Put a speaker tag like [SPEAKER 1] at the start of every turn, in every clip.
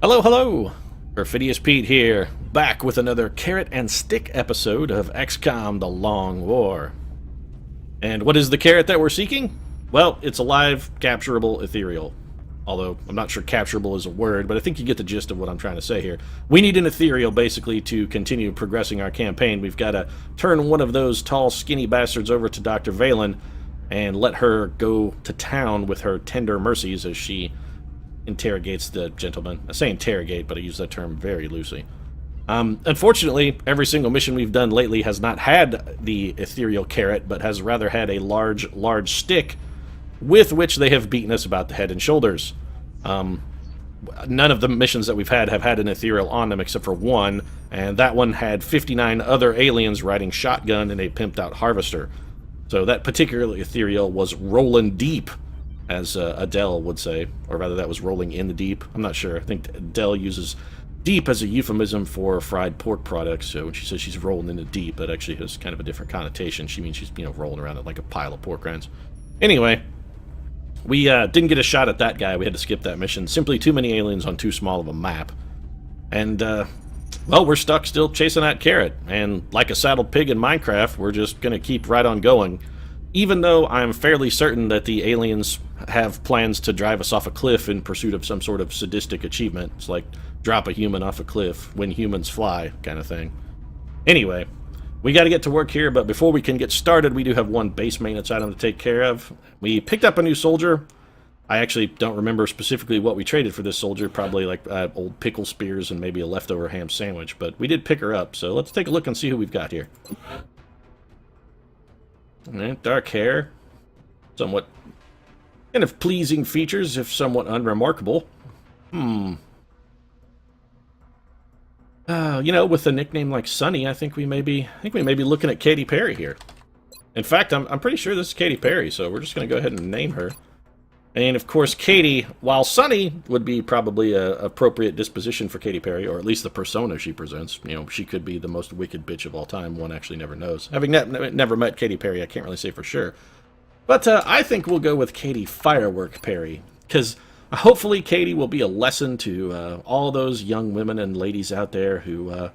[SPEAKER 1] Hello, hello! Perfidious Pete here, back with another carrot and stick episode of XCOM The Long War. And what is the carrot that we're seeking? Well, it's a live, capturable ethereal. Although, I'm not sure capturable is a word, but I think you get the gist of what I'm trying to say here. We need an ethereal, basically, to continue progressing our campaign. We've got to turn one of those tall, skinny bastards over to Dr. Valen and let her go to town with her tender mercies as she interrogates the gentleman. I say interrogate, but I use that term very loosely. Unfortunately, every single mission we've done lately has not had the ethereal carrot, but has rather had a large stick with which they have beaten us about the head and shoulders. None of the missions that we've had have had an ethereal on them except for one, and that one had 59 other aliens riding shotgun in a pimped-out harvester. So that particular ethereal was rolling deep, as Adele would say, or rather that was rolling in the deep. I'm not sure. I think Adele uses deep as a euphemism for fried pork products, so when she says she's rolling in the deep, that actually has kind of a different connotation. She means she's, rolling around it like a pile of pork rinds. Anyway, we didn't get a shot at that guy. We had to skip that mission. Simply too many aliens on too small of a map. And, well, we're stuck still chasing that carrot. And like a saddled pig in Minecraft, we're just going to keep right on going. Even though I'm fairly certain that the aliens have plans to drive us off a cliff in pursuit of some sort of sadistic achievement. It's like drop a human off a cliff when humans fly kind of thing. Anyway, we got to get to work here, but before we can get started, we do have one base maintenance item to take care of. We picked up a new soldier. I actually don't remember specifically what we traded for this soldier, probably like old pickle spears and maybe a leftover ham sandwich, but we did pick her up, so let's take a look and see who we've got here. Dark hair, somewhat kind of pleasing features, if somewhat unremarkable. With a nickname like Sunny, I think we may be looking at Katy Perry here. In fact, I'm pretty sure this is Katy Perry, so we're just going to go ahead and name her. And of course, Katy, while Sunny would be probably a appropriate disposition for Katy Perry, or at least the persona she presents. She could be the most wicked bitch of all time. One actually never knows. Having never met Katy Perry, I can't really say for sure. But I think we'll go with Katy Firework Perry, because hopefully Katy will be a lesson to all those young women and ladies out there who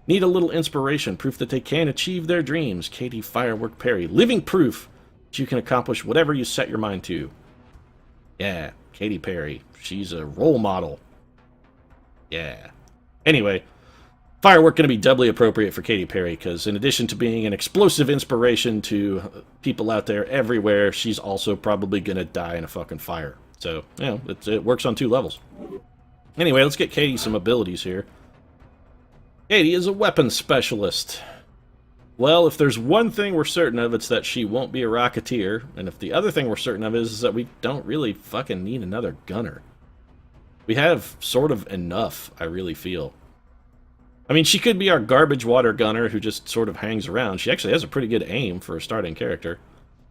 [SPEAKER 1] need a little inspiration, proof that they can achieve their dreams. Katy Firework Perry, living proof that you can accomplish whatever you set your mind to. Yeah, Katy Perry. She's a role model. Yeah. Anyway, Firework going to be doubly appropriate for Katy Perry, because in addition to being an explosive inspiration to people out there everywhere, she's also probably going to die in a fucking fire. So, it works on two levels. Anyway, let's get Katy some abilities here. Katy is a weapons specialist. Well, if there's one thing we're certain of, it's that she won't be a Rocketeer. And if the other thing we're certain of is that we don't really fucking need another gunner. We have sort of enough, I really feel. I mean, she could be our garbage water gunner who just sort of hangs around. She actually has a pretty good aim for a starting character.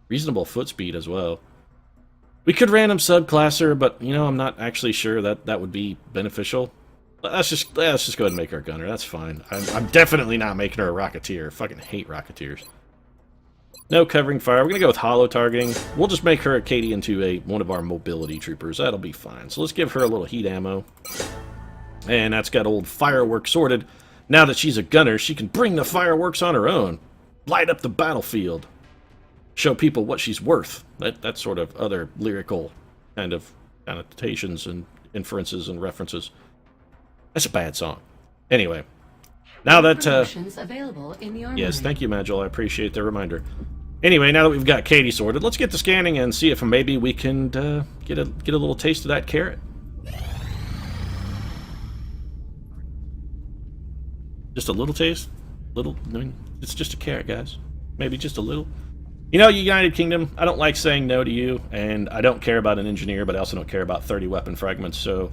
[SPEAKER 1] Reasonable foot speed as well. We could random subclass her, but, I'm not actually sure that would be beneficial. Let's just go ahead and make her a gunner. That's fine. I'm definitely not making her a Rocketeer. I fucking hate Rocketeers. No covering fire. We're going to go with hollow targeting. We'll just make her a Katy into one of our mobility troopers. That'll be fine. So let's give her a little heat ammo. And that's got old Firework sorted. Now that she's a gunner, she can bring the fireworks on her own. Light up the battlefield. Show people what she's worth. That sort of other lyrical kind of connotations and inferences and references. That's a bad song. Anyway, now that
[SPEAKER 2] available in the
[SPEAKER 1] yes, thank you, Magil. I appreciate the reminder. Anyway, now that we've got Katy sorted, let's get to scanning and see if maybe we can get a little taste of that carrot. Just a little taste, it's just a carrot, guys. Maybe just a little. United Kingdom, I don't like saying no to you, and I don't care about an engineer, but I also don't care about 30 weapon fragments, so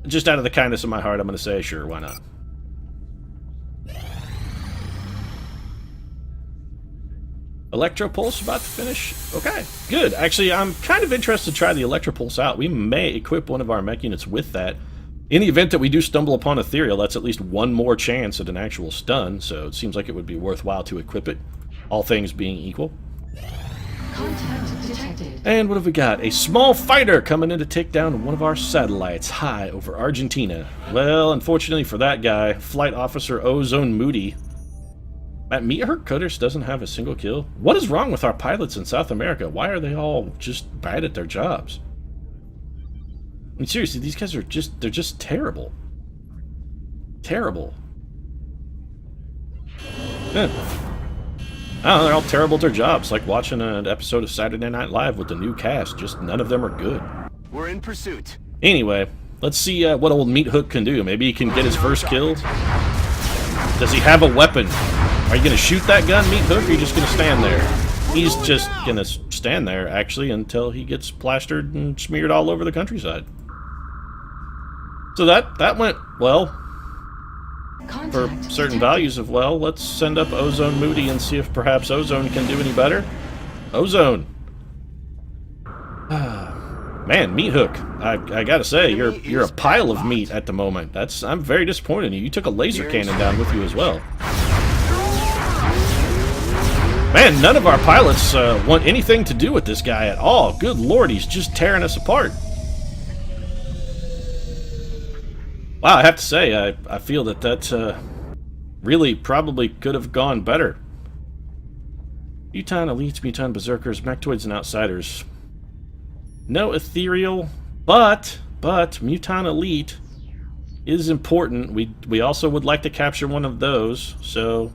[SPEAKER 1] just out of the kindness of my heart, I'm going to say, sure, why not? Electropulse about to finish? Okay, good. Actually, I'm kind of interested to try the Electropulse out. We may equip one of our mech units with that. In the event that we do stumble upon Ethereal, that's at least one more chance at an actual stun, so it seems like it would be worthwhile to equip it, all things being equal.
[SPEAKER 2] Contact detected.
[SPEAKER 1] And what have we got? A small fighter coming in to take down one of our satellites high over Argentina. Well, unfortunately for that guy, Flight Officer Ozone Moody. That Meat Curtis doesn't have a single kill. What is wrong with our pilots in South America? Why are they all just bad at their jobs? I mean, seriously, these guys are they're just terrible. Terrible. Eh. I don't know, they're all terrible at their jobs, like watching an episode of Saturday Night Live with the new cast. Just none of them are good.
[SPEAKER 3] We're in pursuit.
[SPEAKER 1] Anyway, let's see what old Meat Hook can do. Maybe he can get his first kill. Does he have a weapon? Are you going to shoot that gun, Meat Hook, or are you just going to stand there? He's just going to stand there, actually, until he gets plastered and smeared all over the countryside. So that went well. For certain values of well, let's send up Ozone Moody and see if perhaps Ozone can do any better. Ozone! Man, Meat Hook, I gotta say, you're a pile of meat at the moment. I'm very disappointed in you. You took a laser cannon down with you as well. Man, none of our pilots want anything to do with this guy at all. Good lord, he's just tearing us apart. Wow, I have to say, I feel that really probably could have gone better. Muton Elites, Muton Berserkers, Mechtoids, and Outsiders. No Ethereal, but Muton Elite is important. We also would like to capture one of those, so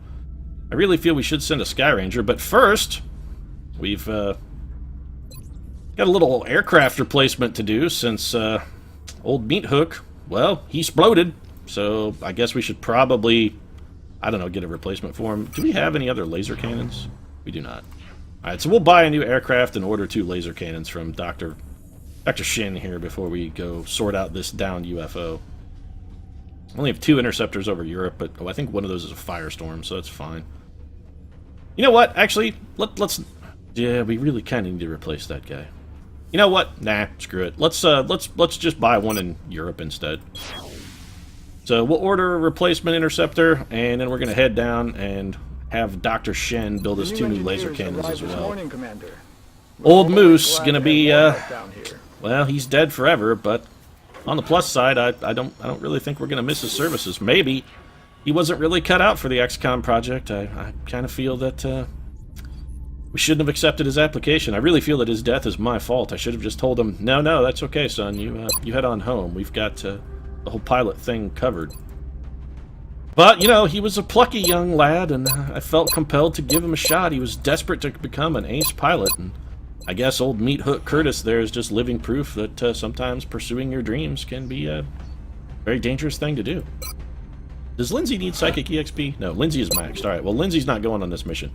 [SPEAKER 1] I really feel we should send a Sky Ranger. But first, we've got a little aircraft replacement to do since old Meat Hook, well, he exploded. So I guess we should probably, I don't know, get a replacement for him. Do we have any other laser cannons? We do not. Alright, so we'll buy a new aircraft and order 2 laser cannons from Dr. Shin here before we go sort out this downed UFO. I only have 2 interceptors over Europe, but I think one of those is a Firestorm, so that's fine. You know what? Actually, let's... Yeah, we really kind of need to replace that guy. You know what? Nah, screw it. Let's just buy one in Europe instead. So we'll order a replacement interceptor, and then we're going to head down and have Dr. Shen build us 2 new laser cannons as well. Old Moose gonna be well, he's dead forever, but on the plus side, I don't really think we're gonna miss his services. Maybe he wasn't really cut out for the XCOM project. I kind of feel that we shouldn't have accepted his application. I really feel that his death is my fault. I should have just told him, no, that's okay, son. You head on home. We've got the whole pilot thing covered. But, you know, he was a plucky young lad, and I felt compelled to give him a shot. He was desperate to become an ace pilot, and I guess old Meat Hook Curtis there is just living proof that sometimes pursuing your dreams can be a very dangerous thing to do. Does Lindsay need Psychic EXP? No, Lindsay is maxed. Alright, well, Lindsay's not going on this mission.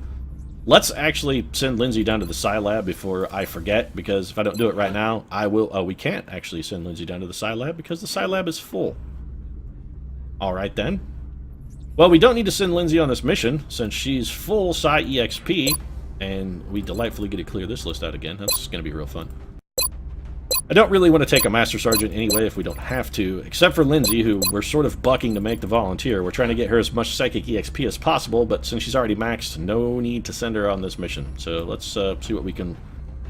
[SPEAKER 1] Let's actually send Lindsay down to the Psi Lab before I forget, because if I don't do it right now, I will... Oh, we can't actually send Lindsay down to the Psi Lab because the Psi Lab is full. Alright then. Well, we don't need to send Lindsay on this mission, since she's full Psi EXP, and we delightfully get to clear this list out again. That's going to be real fun. I don't really want to take a Master Sergeant anyway if we don't have to, except for Lindsay, who we're sort of bucking to make the volunteer. We're trying to get her as much Psychic EXP as possible, but since she's already maxed, no need to send her on this mission. So let's see what we can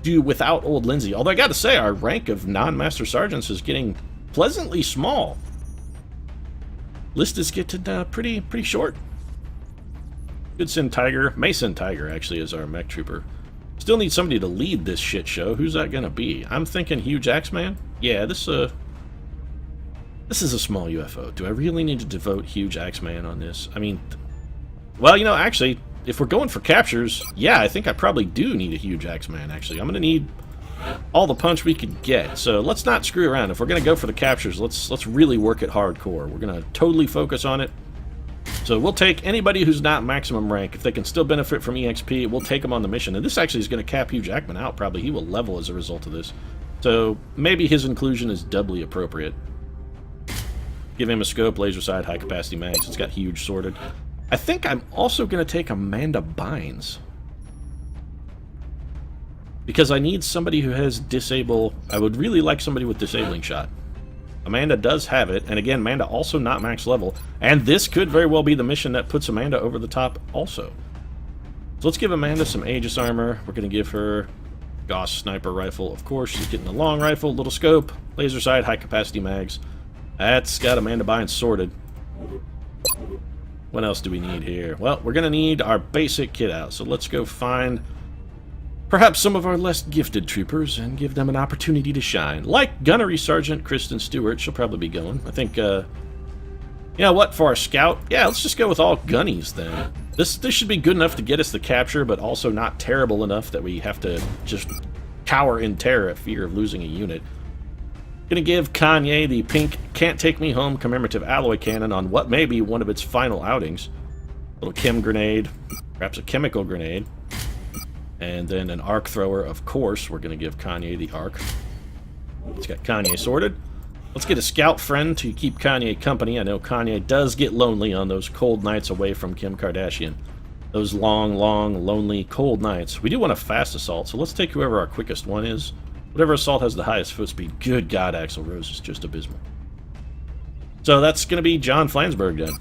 [SPEAKER 1] do without old Lindsay. Although I gotta say, our rank of non-Master Sergeants is getting pleasantly small. List is getting pretty short. Good send Tiger. Mason Tiger, actually, is our mech trooper. Still need somebody to lead this shit show. Who's that gonna be? I'm thinking Huge Axeman. Yeah, this is a small UFO. Do I really need to devote Huge Axeman on this? I mean, well, you know, actually, if we're going for captures, yeah, I think I probably do need a Huge Axeman, actually. I'm gonna need all the punch we can get. So let's not screw around. If we're gonna go for the captures, let's really work it hardcore. We're gonna totally focus on it. So we'll take anybody who's not maximum rank. If they can still benefit from EXP, we'll take them on the mission. And this actually is going to cap Hugh Jackman out, probably. He will level as a result of this. So maybe his inclusion is doubly appropriate. Give him a scope, laser sight, high capacity mags. It's got huge sorted. I think I'm also going to take Amanda Bynes. Because I need somebody who has disable... I would really like somebody with disabling shot. Amanda does have it, and again, Amanda also not max level, and this could very well be the mission that puts Amanda over the top also. So let's give Amanda some Aegis armor. We're going to give her Gauss sniper rifle, of course. She's getting a long rifle, little scope, laser sight, high capacity mags. That's got Amanda Bynes sorted. What else do we need here? Well, we're going to need our basic kit out, so let's go find perhaps some of our less gifted troopers and give them an opportunity to shine. Like Gunnery Sergeant Kristen Stewart, she'll probably be going. I think, you know what, for our scout, yeah, let's just go with all gunnies then. This should be good enough to get us the capture, but also not terrible enough that we have to just cower in terror at fear of losing a unit. Gonna give Kanye the pink Can't Take Me Home commemorative alloy cannon on what may be one of its final outings. Little chem grenade, perhaps a chemical grenade, and then an arc thrower, of course. We're gonna give Kanye the arc. It's got Kanye sorted. Let's get a scout friend to keep Kanye company. I know Kanye does get lonely on those cold nights away from Kim Kardashian. Those long, long, lonely, cold nights. We do want a fast assault, so let's take whoever our quickest one is. Whatever assault has the highest foot speed. Good God, Axl Rose is just abysmal. So that's going to be John Flansburgh then.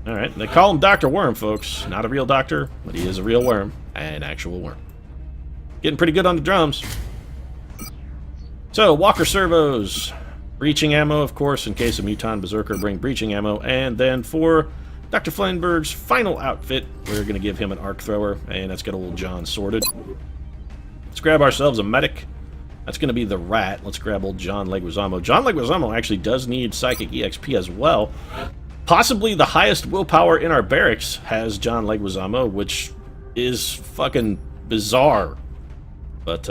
[SPEAKER 1] Alright, they call him Dr. Worm, folks. Not a real doctor, but he is a real worm. An actual worm. Getting pretty good on the drums. So, Walker servos. Breaching ammo, of course, in case a Muton Berserker bring breaching ammo. And then for Dr. Flansburgh's final outfit, we're going to give him an arc thrower. And that's got old John sorted. Let's grab ourselves a medic. That's going to be the Rat. Let's grab old John Leguizamo. John Leguizamo actually does need Psychic EXP as well. Possibly the highest willpower in our barracks has John Leguizamo, which is fucking bizarre. But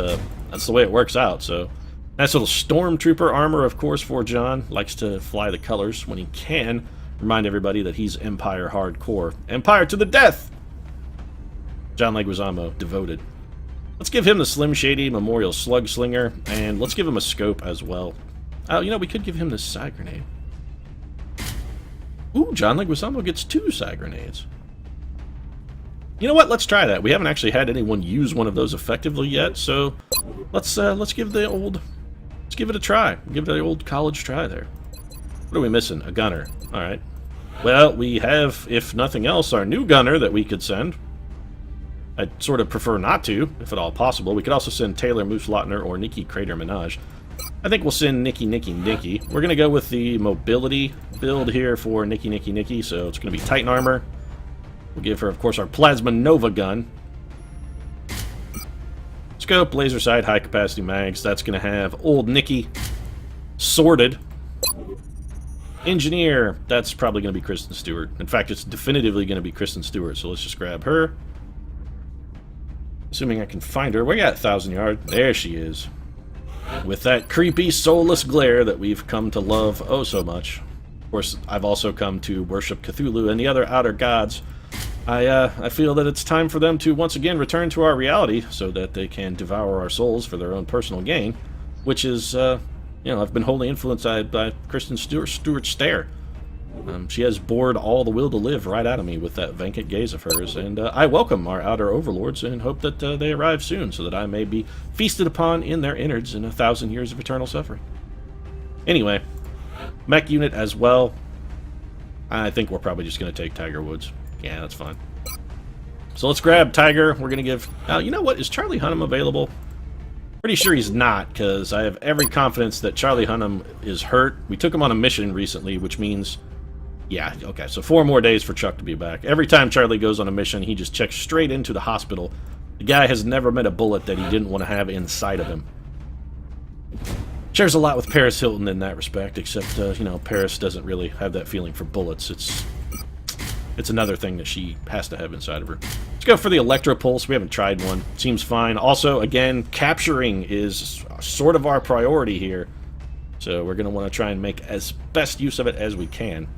[SPEAKER 1] that's the way it works out, so... Nice little Stormtrooper armor, of course, for John. Likes to fly the colors when he can. Remind everybody that he's Empire hardcore. Empire to the death! John Leguizamo, devoted. Let's give him the Slim Shady Memorial Slug Slinger, and let's give him a scope as well. Oh, you know, we could give him this side grenade. Ooh, John Leguizamo gets 2 side grenades. You know what? Let's try that. We haven't actually had anyone use one of those effectively yet, so let's give the old... Let's give it a try. Give it the old college try there. What are we missing? A gunner. Alright. Well, we have, if nothing else, our new gunner that we could send. I'd sort of prefer not to, if at all possible. We could also send Taylor Moose Lautner or Nikki Crater Minaj. I think we'll send Nikki. We're going to go with the mobility build here for Nikki, so it's going to be Titan Armor. We'll give her, of course, our Plasma Nova gun. Scope, laser sight, high capacity mags. That's going to have old Nikki sorted. Engineer, that's probably going to be Kristen Stewart. In fact, it's definitively going to be Kristen Stewart, so let's just grab her. Assuming I can find her. We got 1,000 Yard. There she is. With that creepy, soulless glare that we've come to love oh so much. Of course, I've also come to worship Cthulhu and the other outer gods. I feel that it's time for them to once again return to our reality so that they can devour our souls for their own personal gain, which is, you know, I've been wholly influenced by Kristen Stewart's stare. She has bored all the will to live right out of me with that vacant gaze of hers, and I welcome our outer overlords and hope that they arrive soon so that I may be feasted upon in their innards in 1,000 years of eternal suffering. Anyway, mech unit as well. I think we're probably just going to take Tiger Woods. Yeah, that's fine. So let's grab Tiger. We're going to give... you know what? Is Charlie Hunnam available? Pretty sure he's not, because I have every confidence that Charlie Hunnam is hurt. We took him on a mission recently, which means... Yeah, okay, so 4 more days for Chuck to be back. Every time Charlie goes on a mission, he just checks straight into the hospital. The guy has never met a bullet that he didn't want to have inside of him. Shares a lot with Paris Hilton in that respect, except, you know, Paris doesn't really have that feeling for bullets. It's another thing that she has to have inside of her. Let's go for the Electro Pulse. We haven't tried one. Seems fine. Also, again, capturing is sort of our priority here. So we're going to want to try and make as best use of it as we can.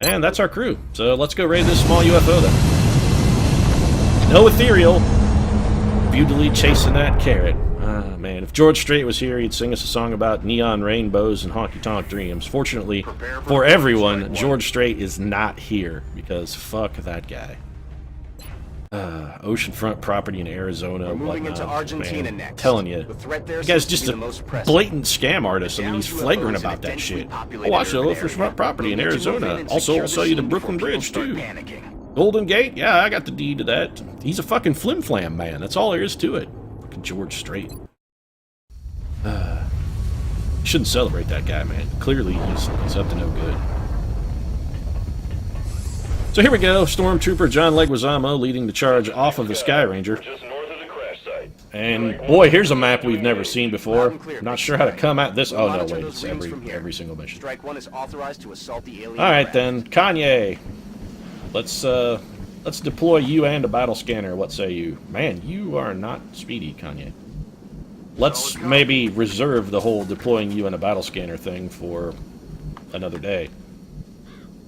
[SPEAKER 1] And that's our crew. So let's go raid this small UFO then. No ethereal. Beautifully chasing that carrot. Ah, man. If George Strait was here, he'd sing us a song about neon rainbows and honky-tonk dreams. Fortunately, for everyone, George Strait is not here, because fuck that guy. Oceanfront property in Arizona,
[SPEAKER 2] moving into Argentina
[SPEAKER 1] man.
[SPEAKER 2] next.
[SPEAKER 1] Telling you,
[SPEAKER 2] The threat there
[SPEAKER 1] the guy's
[SPEAKER 2] seems
[SPEAKER 1] just
[SPEAKER 2] to
[SPEAKER 1] a
[SPEAKER 2] be the most pressing.
[SPEAKER 1] blatant scam artist. I mean, he's flagrant about that shit. Oh, watch the oceanfront property in Arizona. Also, I'll sell you the Brooklyn Bridge, too.
[SPEAKER 2] Panicking.
[SPEAKER 1] Golden Gate? Yeah, I got the deed to that. He's a fucking flim-flam, man. That's all there is to it. Fucking George Strait. Shouldn't celebrate that guy, man. Clearly, he's up to no good. So here we go. Stormtrooper John Leguizamo leading the charge off of the Sky Ranger. And boy, here's a map we've never seen before. Not sure how to come at this. Oh no, wait, it's every single mission.
[SPEAKER 2] Strike 1 is authorized to assault the alien.
[SPEAKER 1] All right then, Kanye. Let's deploy you and a battle scanner. What say you? Man, you are not speedy, Kanye. Let's maybe reserve the whole deploying you and a battle scanner thing for another day.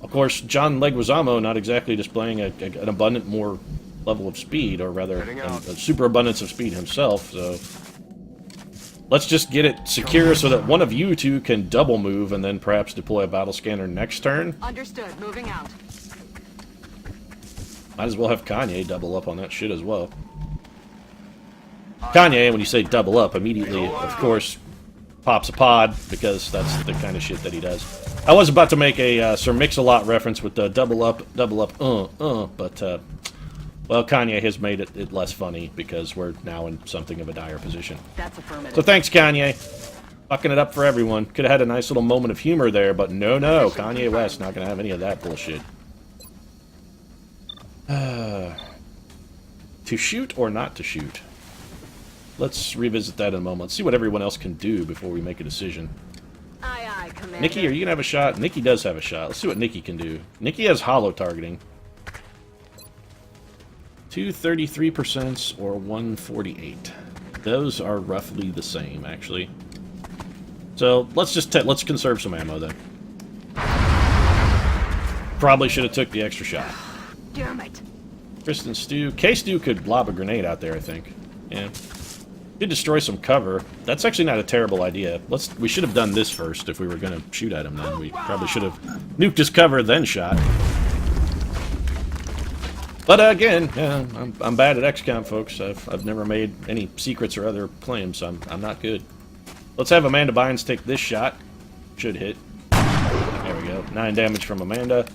[SPEAKER 1] Of course, John Leguizamo not exactly displaying an abundant more level of speed, or rather, a super abundance of speed himself, so let's just get it secure so that one of you two can double move and then perhaps deploy a battle scanner next turn.
[SPEAKER 3] Understood. Moving out.
[SPEAKER 1] Might as well have Kanye double up on that shit as well. Kanye, when you say double up, immediately, of course, pops a pod, because that's the kind of shit that he does. I was about to make a Sir Mix-a-Lot reference with the double up, but, well, Kanye has made it less funny, because we're now in something of a dire position.
[SPEAKER 3] That's affirmative.
[SPEAKER 1] So thanks, Kanye. Fucking it up for everyone. Could have had a nice little moment of humor there, but no, Kanye West not gonna have any of that bullshit. To shoot or not to shoot? Let's revisit that in a moment. Let's see what everyone else can do before we make a decision.
[SPEAKER 3] Aye, aye, Commander.
[SPEAKER 1] Nikki, are you gonna have a shot? Nikki does have a shot. Let's see what Nikki can do. Nikki has hollow targeting. 233% or 148. Those are roughly the same, actually. So let's just let's conserve some ammo then. Probably should have took the extra shot.
[SPEAKER 3] Damn it.
[SPEAKER 1] Kristen Stew. K-Stew could lob a grenade out there, I think. Yeah. Did destroy some cover. That's actually not a terrible idea. We should have done this first if we were going to shoot at him then. We probably should have nuked his cover, then shot. But again, yeah, I'm bad at XCOM, folks. I've never made any secrets or other claims, so I'm not good. Let's have Amanda Bynes take this shot. Should hit. There we go. 9 damage from Amanda.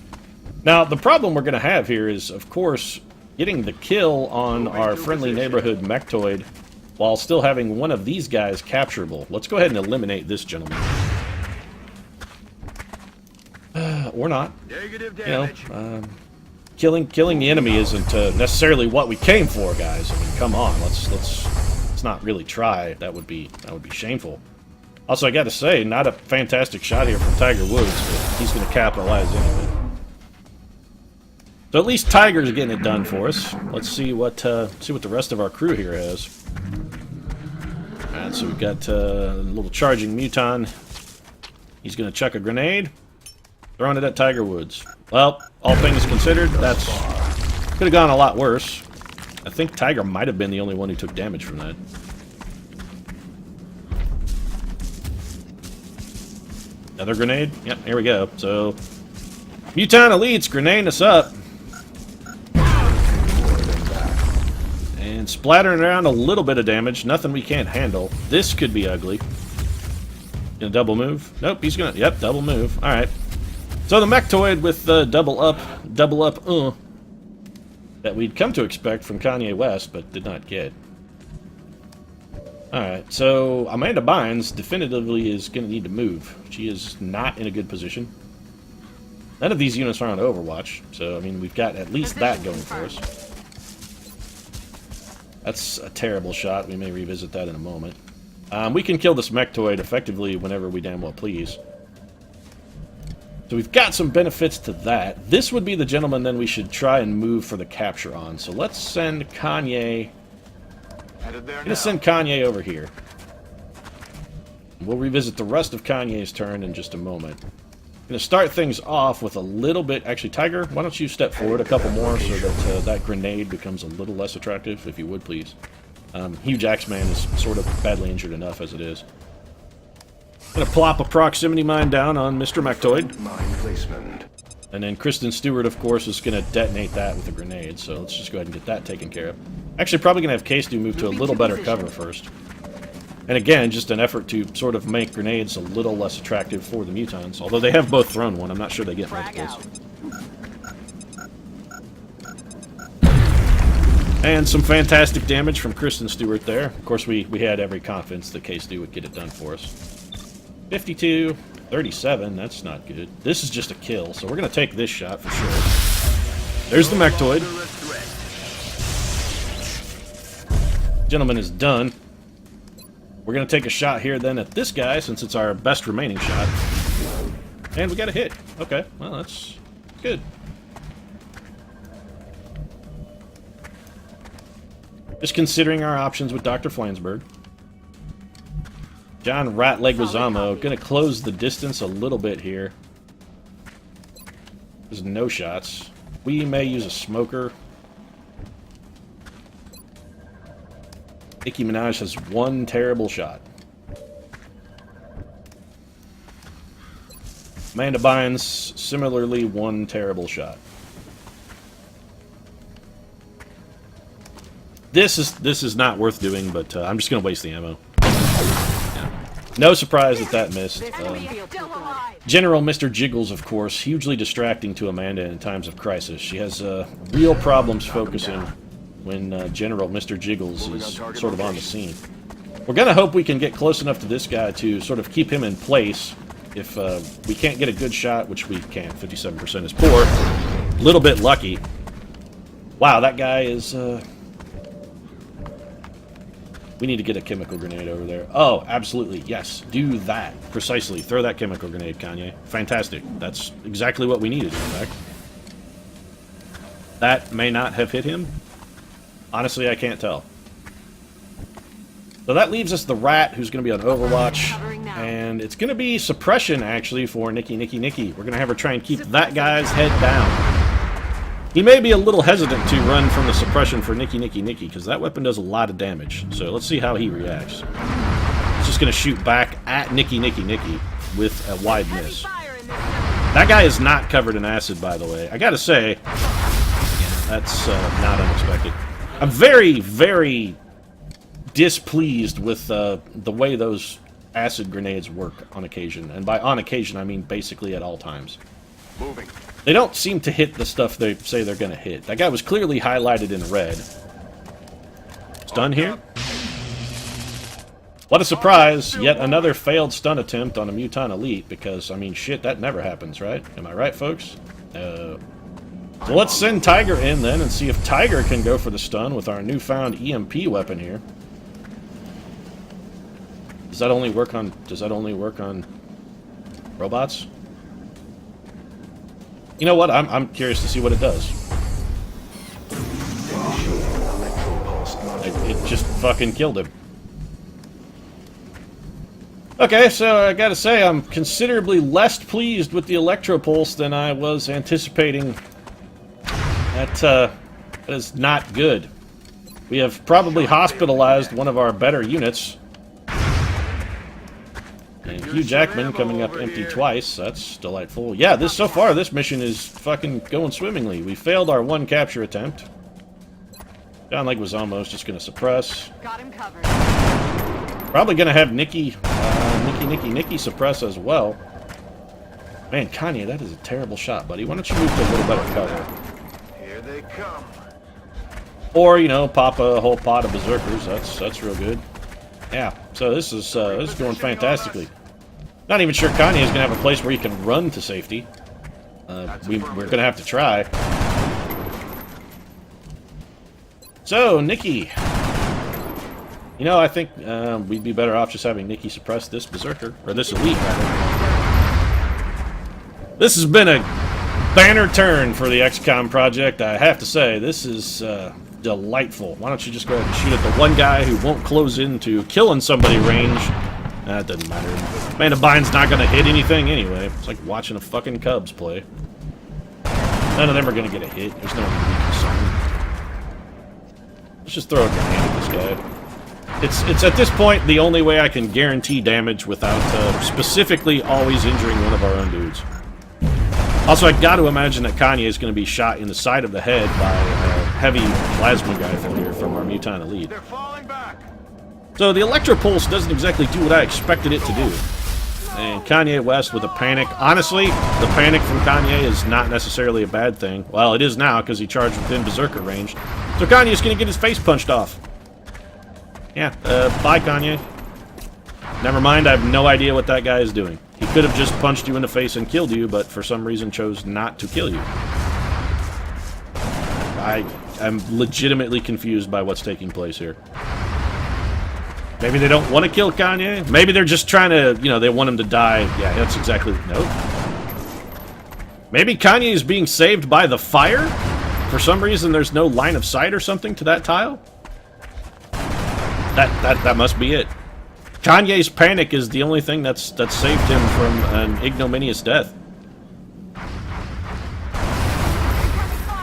[SPEAKER 1] Now, the problem we're going to have here is, of course, getting the kill on our friendly neighborhood Mechtoid while still having one of these guys capturable. Let's go ahead and eliminate this gentleman. Or not.
[SPEAKER 2] Negative
[SPEAKER 1] You know,
[SPEAKER 2] damage.
[SPEAKER 1] killing the enemy isn't necessarily what we came for, guys. I mean, come on, let's not really try. That would be shameful. Also, I got to say, not a fantastic shot here from Tiger Woods, but he's going to capitalize anyway. So at least Tiger's getting it done for us. Let's see what the rest of our crew here has. All right, so we've got a little charging Muton. He's going to chuck a grenade, throwing it at Tiger Woods. Well, all things considered, that's could have gone a lot worse. I think Tiger might have been the only one who took damage from that. Another grenade? Yep, here we go. So, Muton Elites grenading us up. And splattering around a little bit of damage. Nothing we can't handle. This could be ugly. Gonna double move? Nope, he's gonna... Yep, double move. Alright. So the Mechtoid with the double up, that we'd come to expect from Kanye West, but did not get. Alright, so Amanda Bynes definitively is going to need to move. She is not in a good position. None of these units are on Overwatch, so, I mean, we've got at least that going for us. That's a terrible shot. We may revisit that in a moment. We can kill this Mechtoid effectively whenever we damn well please. So we've got some benefits to that. This would be the gentleman then we should try and move for the capture on. So let's send Kanye... I'm going to send Kanye over here. We'll revisit the rest of Kanye's turn in just a moment. I'm going to start things off with a little bit... Actually, Tiger, why don't you step forward a couple more so that that grenade becomes a little less attractive, if you would, please. Huge Axeman is sort of badly injured enough as it is. Gonna plop a proximity mine down on Mr. Mechtoid.
[SPEAKER 2] Mine placement.
[SPEAKER 1] And then Kristen Stewart, of course, is gonna detonate that with a grenade, so let's just go ahead and get that taken care of. Actually, probably gonna have K-Stew move to a little better cover first. And again, just an effort to sort of make grenades a little less attractive for the Mutons. Although they have both thrown one, I'm not sure they get multiples. And some fantastic damage from Kristen Stewart there. Of course, we had every confidence that K-Stu would get it done for us. 52, 37, that's not good. This is just a kill, so we're going to take this shot for sure. There's the Mechtoid. Gentleman is done. We're going to take a shot here then at this guy, since it's our best remaining shot. And we got a hit. Okay, well, that's good. Just considering our options with Dr. Flansburgh. John Ratleg Wazamo, gonna close the distance a little bit here. There's no shots. We may use a smoker. Nicki Minaj has one terrible shot. Amanda Bynes, similarly, one terrible shot. This is not worth doing, but I'm just going to waste the ammo. Yeah. No surprise that missed. General Mr. Jiggles, of course, hugely distracting to Amanda in times of crisis. She has real problems focusing when General Mr. Jiggles is sort of on the scene. We're going to hope we can get close enough to this guy to sort of keep him in place. If we can't get a good shot, which we can't, 57% is poor. A little bit lucky. Wow, that guy is... We need to get a chemical grenade over there. Oh, absolutely, yes. Do that. Precisely. Throw that chemical grenade, Kanye. Fantastic. That's exactly what we needed, in fact. That may not have hit him. Honestly, I can't tell. So that leaves us the Rat, who's going to be on Overwatch. And it's going to be suppression, actually, for Nikki. We're going to have her try and keep that guy's head down. He may be a little hesitant to run from the suppression for Nikki, because that weapon does a lot of damage. So let's see how he reacts. He's just going to shoot back at Nikki with a wide miss. That guy is not covered in acid, by the way. I gotta say, that's not unexpected. I'm very, very displeased with the way those acid grenades work on occasion. And by on occasion, I mean basically at all times.
[SPEAKER 2] Moving.
[SPEAKER 1] They don't seem to hit the stuff they say they're going to hit. That guy was clearly highlighted in red. Stun here. What a surprise! Yet another failed stun attempt on a Mutant Elite, because, I mean, shit, that never happens, right? Am I right, folks? So let's send Tiger in, then, and see if Tiger can go for the stun with our newfound EMP weapon here. Does that only work on robots? You know what? I'm curious to see what it does. It just fucking killed him. Okay, so I gotta say, I'm considerably less pleased with the Electropulse than I was anticipating. That is not good. We have probably hospitalized one of our better units. And Hugh Jackman coming up empty twice. That's delightful. Yeah, so far, this mission is fucking going swimmingly. We failed our one capture attempt. John Lake was almost just going to suppress.
[SPEAKER 3] Got him covered.
[SPEAKER 1] Probably going to have Nikki suppress as well. Man, Kanye, that is a terrible shot, buddy. Why don't you move to a little better cover?
[SPEAKER 2] Here they come.
[SPEAKER 1] Or, you know, pop a whole pot of berserkers. That's real good. Yeah, so this is going fantastically. Not even sure Kanye is going to have a place where he can run to safety. We're going to have to try. So, Nikki. You know, I think we'd be better off just having Nikki suppress this berserker, or this elite, rather. This has been a banner turn for the XCOM project, I have to say. This is delightful. Why don't you just go ahead and shoot at the one guy who won't close into killing somebody range? That doesn't matter. Amanda Bynes not going to hit anything anyway. It's like watching a fucking Cubs play. None of them are going to get a hit. There's no need to be concerned. Let's just throw a grenade at this guy. It's at this point the only way I can guarantee damage without specifically always injuring one of our own dudes. Also, I got to imagine that Kanye is going to be shot in the side of the head by a heavy plasma rifle here from our Mutant Elite.
[SPEAKER 2] They're falling back.
[SPEAKER 1] So the Electropulse doesn't exactly do what I expected it to do. And Kanye West with a panic. Honestly, the panic from Kanye is not necessarily a bad thing. Well, it is now because he charged within berserker range. So Kanye's gonna get his face punched off. Yeah, bye Kanye. Never mind, I have no idea what that guy is doing. He could have just punched you in the face and killed you, but for some reason chose not to kill you. I'm legitimately confused by what's taking place here. Maybe they don't want to kill Kanye? Maybe they're just trying to, you know, they want him to die. Yeah, that's exactly... Nope. Maybe Kanye is being saved by the fire? For some reason, there's no line of sight or something to that tile? That must be it. Kanye's panic is the only thing that's saved him from an ignominious death.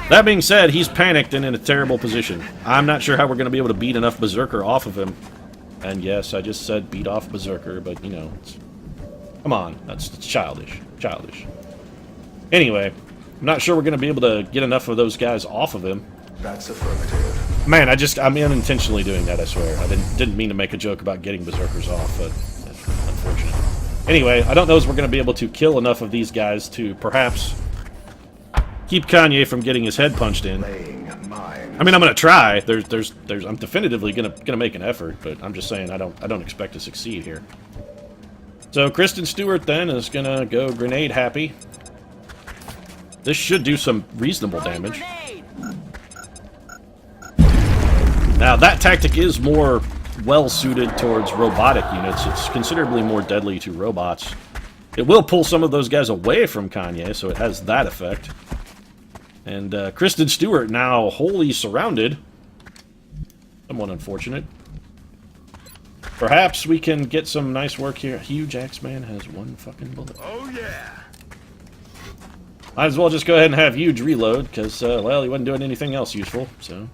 [SPEAKER 1] That being said, he's panicked and in a terrible position. I'm not sure how we're going to be able to beat enough Berserker off of him. And yes, I just said beat off Berserker, but you know, come on, that's childish. Childish. Anyway, I'm not sure we're going to be able to get enough of those guys off of him.
[SPEAKER 2] That's affirmative.
[SPEAKER 1] Man, I'm unintentionally doing that, I swear. I didn't mean to make a joke about getting Berserkers off, but that's unfortunate. Anyway, I don't know if we're going to be able to kill enough of these guys to perhaps keep Kanye from getting his head punched in. I mean, I'm going to try. I'm definitively gonna make an effort, but I'm just saying I don't expect to succeed here. So Kristen Stewart then is gonna go grenade happy. This should do some reasonable damage. Now that tactic is more well suited towards robotic units. It's considerably more deadly to robots. It will pull some of those guys away from Kanye, so it has that effect. And Kristen Stewart now wholly surrounded. Somewhat unfortunate. Perhaps we can get some nice work here. Huge Axeman has one fucking bullet.
[SPEAKER 2] Oh yeah.
[SPEAKER 1] Might as well just go ahead and have Huge reload, because, well, he wasn't doing anything else useful, so...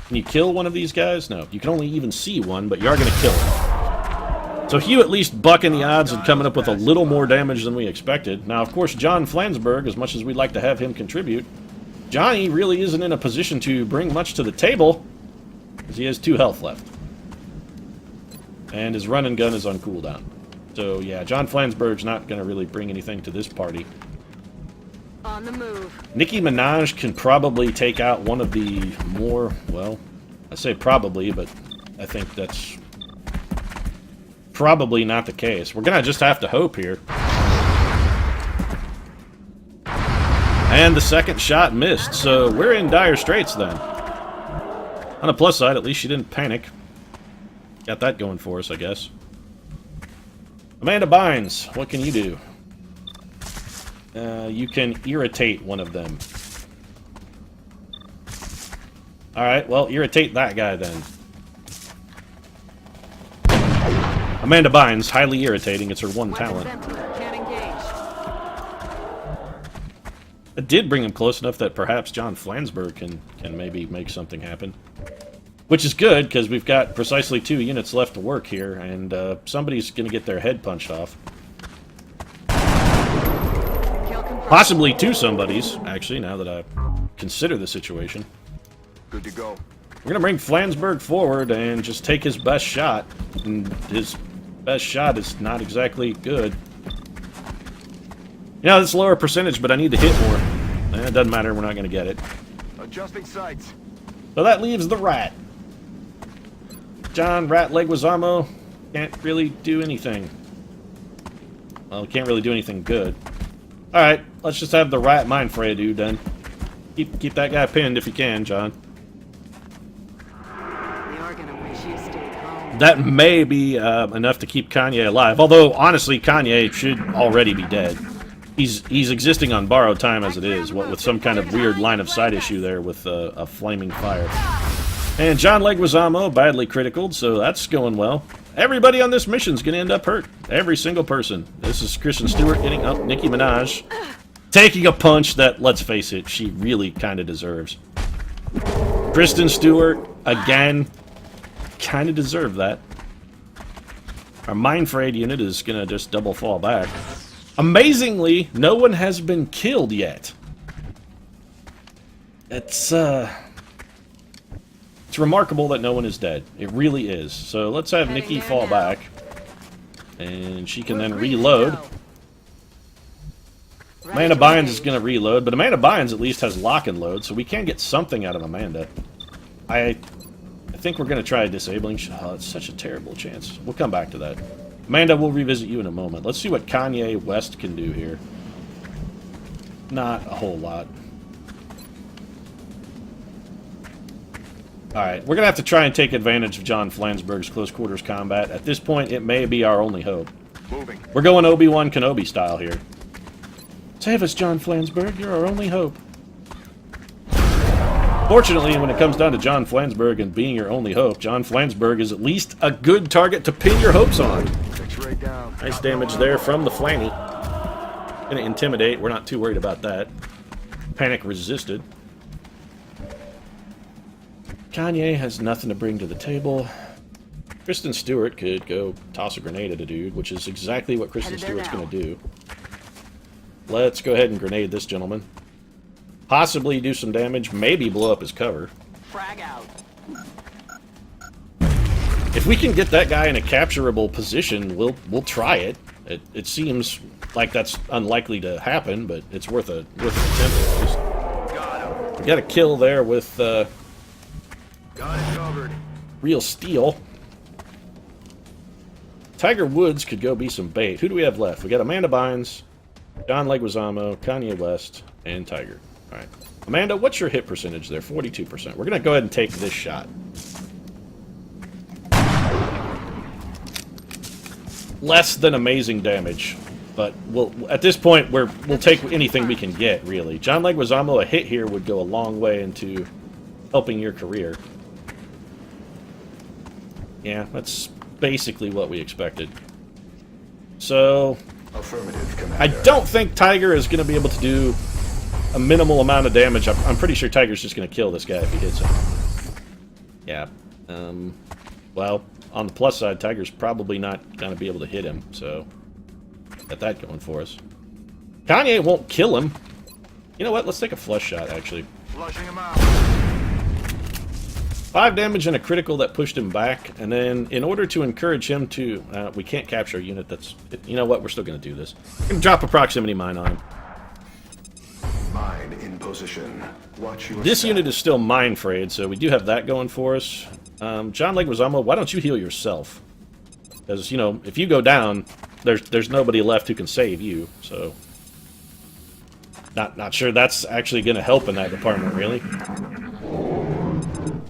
[SPEAKER 1] Can you kill one of these guys? No, you can only even see one, but you are going to kill him. So Hugh at least bucking the odds and coming up with a little more damage than we expected. Now, of course, John Flansburgh, as much as we'd like to have him contribute, Johnny really isn't in a position to bring much to the table, because he has 2 health left. And his run and gun is on cooldown. So, yeah, John Flansburgh's not going to really bring anything to this party.
[SPEAKER 3] On the move.
[SPEAKER 1] Nicki Minaj can probably take out one of the more, well, I say probably, but I think that's probably not the case. We're gonna just have to hope here. And the second shot missed, so we're in dire straits then. On the plus side, at least she didn't panic. Got that going for us, I guess. Amanda Bynes, what can you do? You can irritate one of them. Alright, well, irritate that guy then. Amanda Bynes, highly irritating. It's her one talent.
[SPEAKER 3] Can't engage.
[SPEAKER 1] It did bring him close enough that perhaps John Flansburgh can maybe make something happen. Which is good, because we've got precisely 2 units left to work here, and somebody's going to get their head punched off. Possibly 2 somebodies, actually, now that I consider the situation.
[SPEAKER 2] Good to go.
[SPEAKER 1] We're going to bring Flansburgh forward and just take his best shot. And his best shot is not exactly good. Yeah, it's lower percentage, but I need to hit more. It doesn't matter, we're not going to get it.
[SPEAKER 2] Adjusting sights.
[SPEAKER 1] So that leaves the Rat. John Rat Leguizamo can't really do anything. Well, he can't really do anything good. Alright, let's just have the Rat Mindfray dude then. Keep that guy pinned if you can, John.
[SPEAKER 3] You're gonna wish you stayed home.
[SPEAKER 1] That may be enough to keep Kanye alive. Although, honestly, Kanye should already be dead. He's existing on borrowed time as it is, what with some kind of weird line of sight issue there with a flaming fire. And John Leguizamo badly criticaled, so that's going well. Everybody on this mission's gonna end up hurt. Every single person. This is Kristen Stewart getting up Nicki Minaj. Taking a punch that, let's face it, she really kind of deserves. Kristen Stewart, again, kind of deserved that. Our Mindfrayed unit is going to just double fall back. Amazingly, no one has been killed yet. It's remarkable that no one is dead. It really is. So let's have Nicki fall back. And she can then reload. Amanda Bynes is going to reload, but Amanda Bynes at least has lock and load, so we can get something out of Amanda. I think we're going to try disabling. Oh, it's such a terrible chance. We'll come back to that. Amanda, we'll revisit you in a moment. Let's see what Kanye West can do here. Not a whole lot. Alright, we're going to have to try and take advantage of John Flansburgh's close quarters combat. At this point, it may be our only hope.
[SPEAKER 2] Moving.
[SPEAKER 1] We're going Obi-Wan Kenobi style here. Save us, John Flansburgh. You're our only hope. Fortunately, when it comes down to John Flansburgh and being your only hope, John Flansburgh is at least a good target to pin your hopes on.
[SPEAKER 2] X-ray down.
[SPEAKER 1] Nice damage there from the Flanny. Gonna intimidate. We're not too worried about that. Panic resisted. Kanye has nothing to bring to the table. Kristen Stewart could go toss a grenade at a dude, which is exactly what Kristen Stewart's going to do. Let's go ahead and grenade this gentleman. Possibly do some damage, maybe blow up his cover.
[SPEAKER 3] Frag out.
[SPEAKER 1] If we can get that guy in a capturable position, we'll try it. It seems like that's unlikely to happen, but it's worth an attempt at least.
[SPEAKER 2] Got him.
[SPEAKER 1] We got a kill there with
[SPEAKER 2] Got it covered.
[SPEAKER 1] real steel. Tiger Woods could go be some bait. Who do we have left? We got Amanda Bynes, John Leguizamo, Kanye West, and Tiger. Alright. Amanda, what's your hit percentage there? 42%. We're going to go ahead and take this shot. Less than amazing damage. But at this point, we'll take anything we can get, really. John Leguizamo, a hit here would go a long way into helping your career. Yeah, that's basically what we expected. So,
[SPEAKER 2] Affirmative, Commander.
[SPEAKER 1] I don't think Tiger is going to be able to do a minimal amount of damage. I'm pretty sure Tiger's just going to kill this guy if he hits him. Yeah. Well, on the plus side, Tiger's probably not going to be able to hit him, so got that going for us. Kanye won't kill him. You know what? Let's take a flush shot, actually.
[SPEAKER 2] Flushing him out.
[SPEAKER 1] 5 damage and a critical that pushed him back, and then in order to encourage him to... we can't capture a unit that's... You know what? We're still going to do this. We're going to drop a proximity mine on him.
[SPEAKER 2] Mine in position. Watch your
[SPEAKER 1] This
[SPEAKER 2] step.
[SPEAKER 1] unit is still mine frayed, so we do have that going for us. John Leguizamo, why don't you heal yourself? Because, you know, if you go down, there's nobody left who can save you, so... Not sure that's actually going to help in that department, really.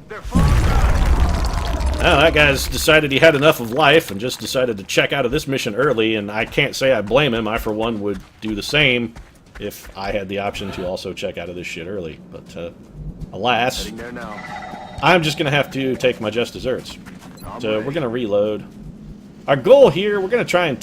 [SPEAKER 2] They're falling back.
[SPEAKER 1] Oh, that guy's decided he had enough of life and just decided to check out of this mission early, and I can't say I blame him. I, for one, would do the same if I had the option to also check out of this shit early. But, alas,
[SPEAKER 2] Heading there now.
[SPEAKER 1] I'm just going to have to take my just desserts.
[SPEAKER 2] I'm
[SPEAKER 1] So
[SPEAKER 2] ready.
[SPEAKER 1] we're going to reload. Our goal here, we're going to try and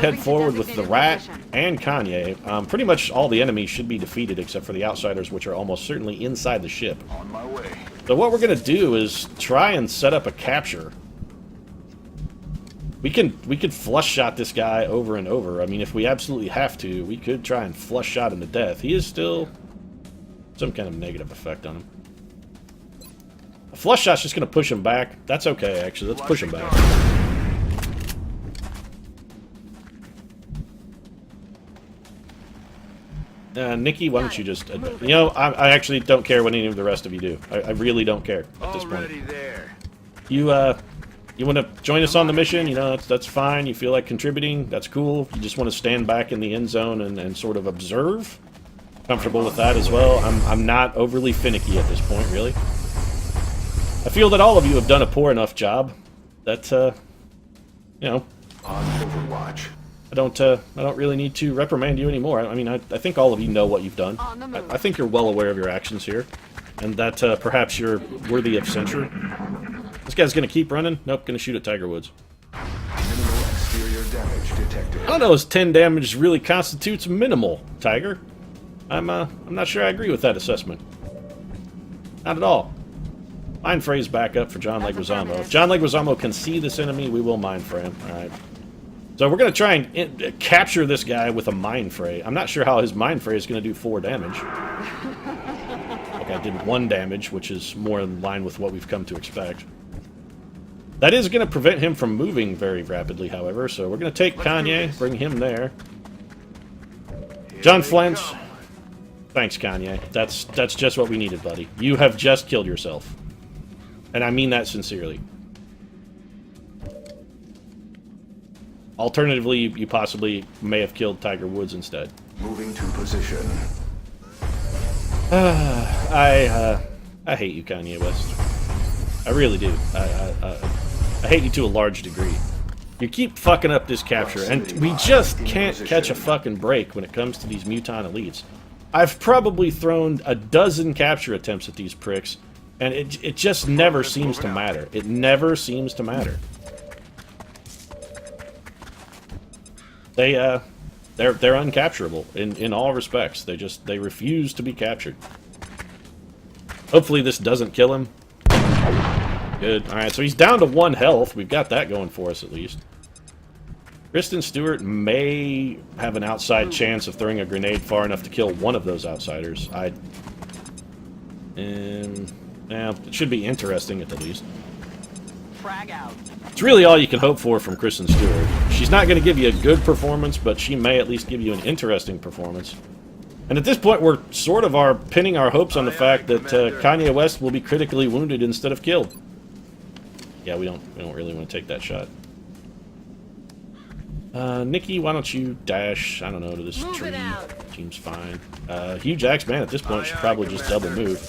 [SPEAKER 1] head forward with the Rat and Kanye. Pretty much all the enemies should be defeated except for the outsiders, which are almost certainly inside the ship.
[SPEAKER 2] On my way.
[SPEAKER 1] So what we're going to do is try and set up a capture. We could flush shot this guy over and over. I mean, if we absolutely have to, we could try and flush shot him to death. He is still some kind of negative effect on him. A flush shot's just going to push him back. That's okay, actually. Let's push him back. Nikki, why don't you just... you know, I actually don't care what any of the rest of you do. I really don't care at this point.
[SPEAKER 2] Already there.
[SPEAKER 1] You want to join us on the mission? You know, that's fine. You feel like contributing? That's cool. You just want to stand back in the end zone and sort of observe? Comfortable with that as well. I'm not overly finicky at this point, really. I feel that all of you have done a poor enough job that, you know...
[SPEAKER 2] On Overwatch.
[SPEAKER 1] I don't really need to reprimand you anymore. I mean, I think all of you know what you've done.
[SPEAKER 3] On the move.
[SPEAKER 1] I think you're well aware of your actions here, and that perhaps you're worthy of censure. This guy's gonna keep running. Nope, gonna shoot at Tiger Woods.
[SPEAKER 2] Minimal exterior damage detected.
[SPEAKER 1] I don't know if 10 damage really constitutes minimal, Tiger. I'm not sure I agree with that assessment. Not at all. Mind phrase back up for John
[SPEAKER 3] That's
[SPEAKER 1] Leguizamo.
[SPEAKER 3] affirmative.
[SPEAKER 1] If John Leguizamo can see this enemy, we will mind fray him. Alright. So we're going to try and capture this guy with a mind fray. I'm not sure how his mind fray is going to do 4 damage. Okay, I did 1 damage, which is more in line with what we've come to expect. That is going to prevent him from moving very rapidly, however, so we're going to take Kanye, bring him there. John Flint. Thanks, Kanye. That's just what we needed, buddy. You have just killed yourself. And I mean that sincerely. Alternatively, you possibly may have killed Tiger Woods instead.
[SPEAKER 2] Moving to position.
[SPEAKER 1] I hate you, Kanye West. I really do. I hate you to a large degree. You keep fucking up this capture, and we just can't catch a fucking break when it comes to these Muton elites. I've probably thrown a dozen capture attempts at these pricks, and it just never seems to matter. It never seems to matter. They're uncapturable in all respects. They refuse to be captured. Hopefully this doesn't kill him. Good. Alright, so he's down to 1 health. We've got that going for us at least. Kristen Stewart may have an outside chance of throwing a grenade far enough to kill one of those outsiders. Yeah, it should be interesting at the least.
[SPEAKER 3] Frag out.
[SPEAKER 1] It's really all you can hope for from Kristen Stewart. She's not going to give you a good performance, but she may at least give you an interesting performance. And at this point, we're sort of pinning our hopes on the fact that Kanye West will be critically wounded instead of killed. Yeah, we don't really want to take that shot. Nikki, why don't you dash, I don't know, to this tree. Seems fine. Huge Axe Man at this point should probably just double move.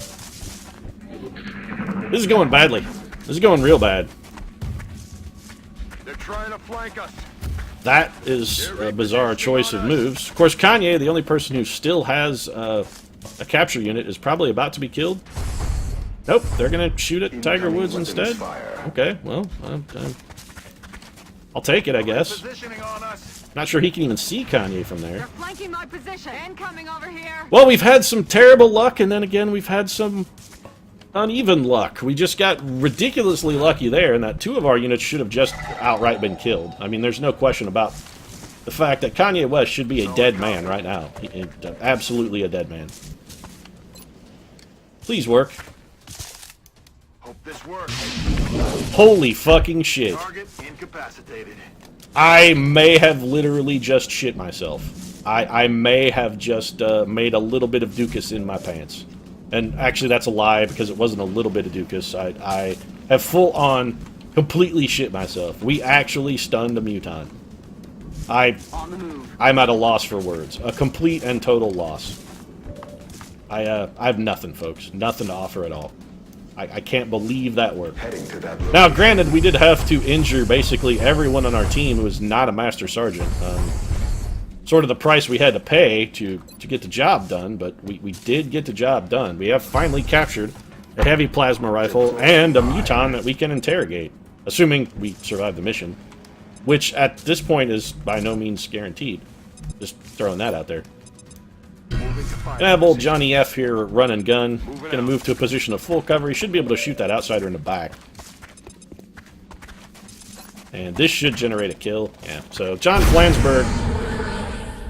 [SPEAKER 1] This is going badly. This is going real bad.
[SPEAKER 4] They're trying to flank us.
[SPEAKER 1] That is a bizarre choice of moves. Of course, Kanye, the only person who still has a capture unit, is probably about to be killed. Nope, they're going to shoot at Tiger Woods instead. Okay, well, I'll take it, I guess.
[SPEAKER 4] Positioning on us.
[SPEAKER 1] Not sure he can even see Kanye from there.
[SPEAKER 3] They're flanking my position. Incoming over here.
[SPEAKER 1] Well, we've had some terrible luck, and then again, we've had some uneven luck. We just got ridiculously lucky there, and that 2 of our units should have just outright been killed. I mean, there's no question about the fact that Kanye West should be a dead man right now. Absolutely a dead man. Please work.
[SPEAKER 4] Hope this works.
[SPEAKER 1] Holy fucking shit.
[SPEAKER 4] Target incapacitated.
[SPEAKER 1] I may have literally just shit myself. I may have just made a little bit of Dukas in my pants. And actually that's a lie, because it wasn't a little bit of Dukas. I have full on completely shit myself. We actually stunned a Muton.
[SPEAKER 3] On the move.
[SPEAKER 1] I'm at a loss for words. A complete and total loss. I have nothing, folks. Nothing to offer at all. I can't believe that worked.
[SPEAKER 2] Heading to that
[SPEAKER 1] Now, granted, we did have to injure basically everyone on our team who was not a Master Sergeant. Sort of the price we had to pay to get the job done, but we did get the job done. We have finally captured a heavy plasma rifle and a Muton that we can interrogate, assuming we survive the mission, which at this point is by no means guaranteed. Just throwing that out there. Gonna have old Johnny F here run and gun. Gonna move to a position of full cover. He should be able to shoot that outsider in the back. And this should generate a kill. Yeah, so John Flansburgh,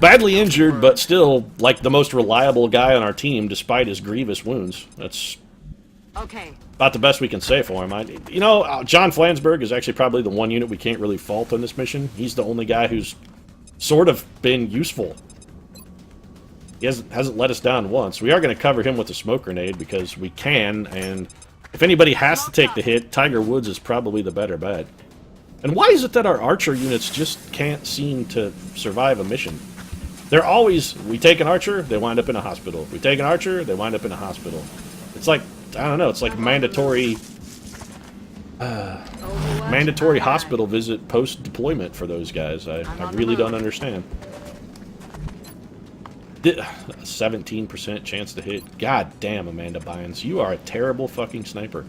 [SPEAKER 1] badly injured, but still like the most reliable guy on our team despite his grievous wounds. That's
[SPEAKER 3] Okay.
[SPEAKER 1] about the best we can say for him. You know, John Flansburgh is actually probably the one unit we can't really fault on this mission. He's the only guy who's sort of been useful. He hasn't let us down once. We are going to cover him with a smoke grenade because we can, and if anybody has to take the hit, Tiger Woods is probably the better bet. And why is it that our archer units just can't seem to survive a mission? They're always, we take an archer, they wind up in a hospital. We take an archer, they wind up in a hospital. It's like, I don't know, it's like mandatory hospital visit post-deployment for those guys. I really don't understand. 17% chance to hit. God damn, Amanda Bynes. You are a terrible fucking sniper.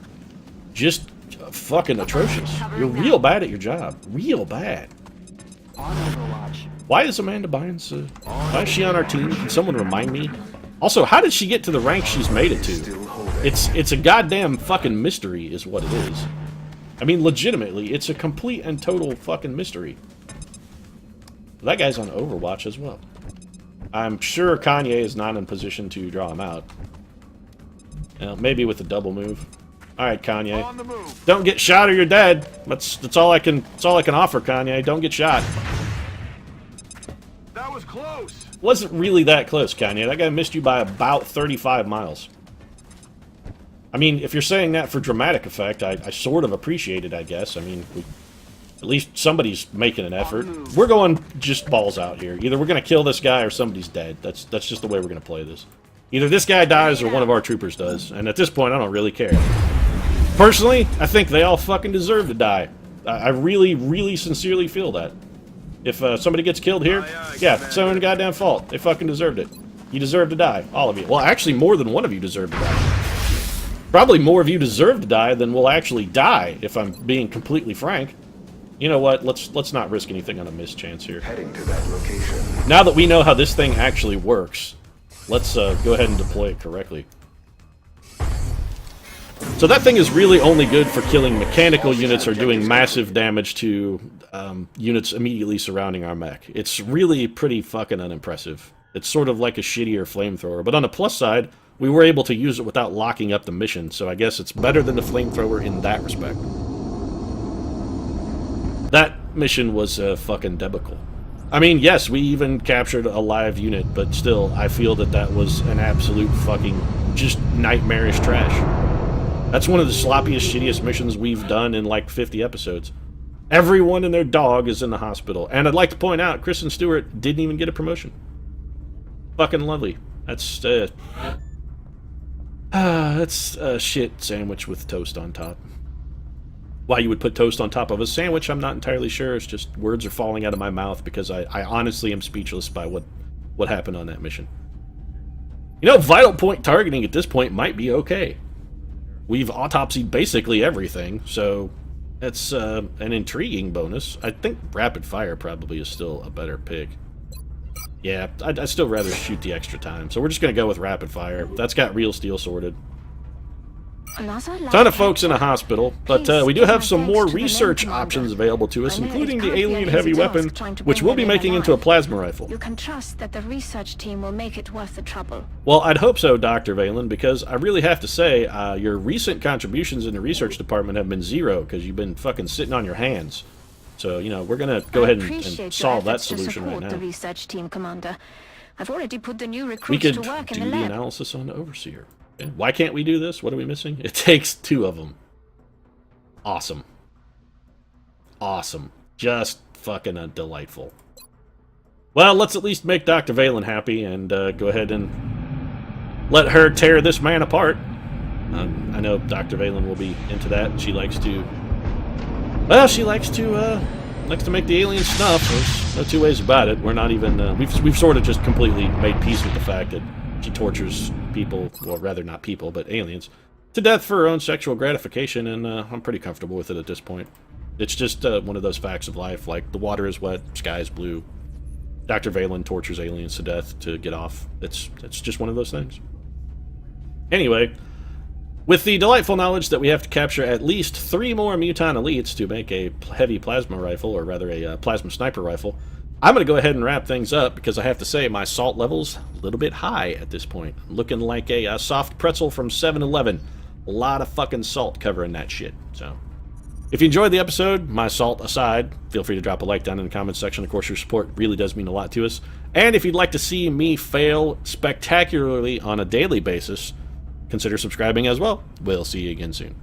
[SPEAKER 1] Just fucking atrocious. You're real bad at your job. Real bad.
[SPEAKER 3] On Overwatch.
[SPEAKER 1] Why is Amanda Bynes, why is she on our team? Can someone remind me? Also, how did she get to the rank she's made it to? It's a goddamn fucking mystery is what it is. I mean, legitimately, it's a complete and total fucking mystery. That guy's on Overwatch as well. I'm sure Kanye is not in position to draw him out. Maybe with a double move. All right, Kanye.
[SPEAKER 4] On the move.
[SPEAKER 1] Don't get shot or you're dead. That's all I can offer, Kanye. Don't get shot.
[SPEAKER 4] That was close.
[SPEAKER 1] Wasn't really that close, Kanye. That guy missed you by about 35 miles. I mean, if you're saying that for dramatic effect, I sort of appreciate it, I guess. I mean, at least somebody's making an effort. We're going just balls out here. Either we're going to kill this guy or somebody's dead. That's just the way we're going to play this. Either this guy dies or one of our troopers does. And at this point, I don't really care. Personally, I think they all fucking deserve to die. I really, really sincerely feel that. If somebody gets killed here, yeah, it's their own goddamn fault. They fucking deserved it. You deserve to die. All of you. Well, actually, more than one of you deserve to die. Probably more of you deserve to die than will actually die, if I'm being completely frank. You know what? Let's not risk anything on a mischance here.
[SPEAKER 2] Heading to that location.
[SPEAKER 1] Now that we know how this thing actually works, let's go ahead and deploy it correctly. So that thing is really only good for killing mechanical units or doing massive damage to units immediately surrounding our mech. It's really pretty fucking unimpressive. It's sort of like a shittier flamethrower, but on the plus side, we were able to use it without locking up the mission, so I guess it's better than the flamethrower in that respect. That mission was a fucking debacle. I mean, yes, we even captured a live unit, but still, I feel that that was an absolute fucking just nightmarish trash. That's one of the sloppiest, shittiest missions we've done in like 50 episodes. Everyone and their dog is in the hospital. And I'd like to point out, Kristen Stewart didn't even get a promotion. Fucking lovely. That's a shit sandwich with toast on top. Why you would put toast on top of a sandwich, I'm not entirely sure. It's just words are falling out of my mouth because I honestly am speechless by what happened on that mission. You know, vital point targeting at this point might be okay. We've autopsied basically everything, so it's an intriguing bonus. I think rapid fire probably is still a better pick. Yeah, I'd still rather shoot the extra time, so we're just going to go with rapid fire. That's got real steel sorted. Ton of folks in a hospital, but we do have some more research options available to us, including the alien heavy weapon, which we'll be making into a plasma rifle.
[SPEAKER 5] You can trust that the research team will make it worth the trouble.
[SPEAKER 1] Well, I'd hope so, Dr. Valen, because I really have to say, your recent contributions in the research department have been zero, because you've been fucking sitting on your hands. So, you know, we're going to go ahead and solve that solution right now.
[SPEAKER 5] The research team, Commander. I've already put the new recruits to work in the lab.
[SPEAKER 1] We could do the analysis on the Overseer. And why can't we do this? What are we missing? It takes 2 of them. Awesome. Awesome. Just fucking delightful. Well, let's at least make Dr. Valen happy and go ahead and let her tear this man apart. I know Dr. Valen will be into that. She likes to... Well, she likes to make the alien snuff. There's no two ways about it. We're not even... We've sort of just completely made peace with the fact that she tortures people, well, rather not people, but aliens, to death for her own sexual gratification, and I'm pretty comfortable with it at this point. It's just one of those facts of life, like the water is wet, sky is blue. Dr. Valen tortures aliens to death to get off. It's just one of those things. Anyway, with the delightful knowledge that we have to capture at least 3 more Muton elites to make a heavy plasma rifle, or rather a plasma sniper rifle, I'm going to go ahead and wrap things up because I have to say my salt level's a little bit high at this point. I'm looking like a soft pretzel from 7-Eleven. A lot of fucking salt covering that shit. So, if you enjoyed the episode, my salt aside, feel free to drop a like down in the comments section. Of course, your support really does mean a lot to us. And if you'd like to see me fail spectacularly on a daily basis, consider subscribing as well. We'll see you again soon.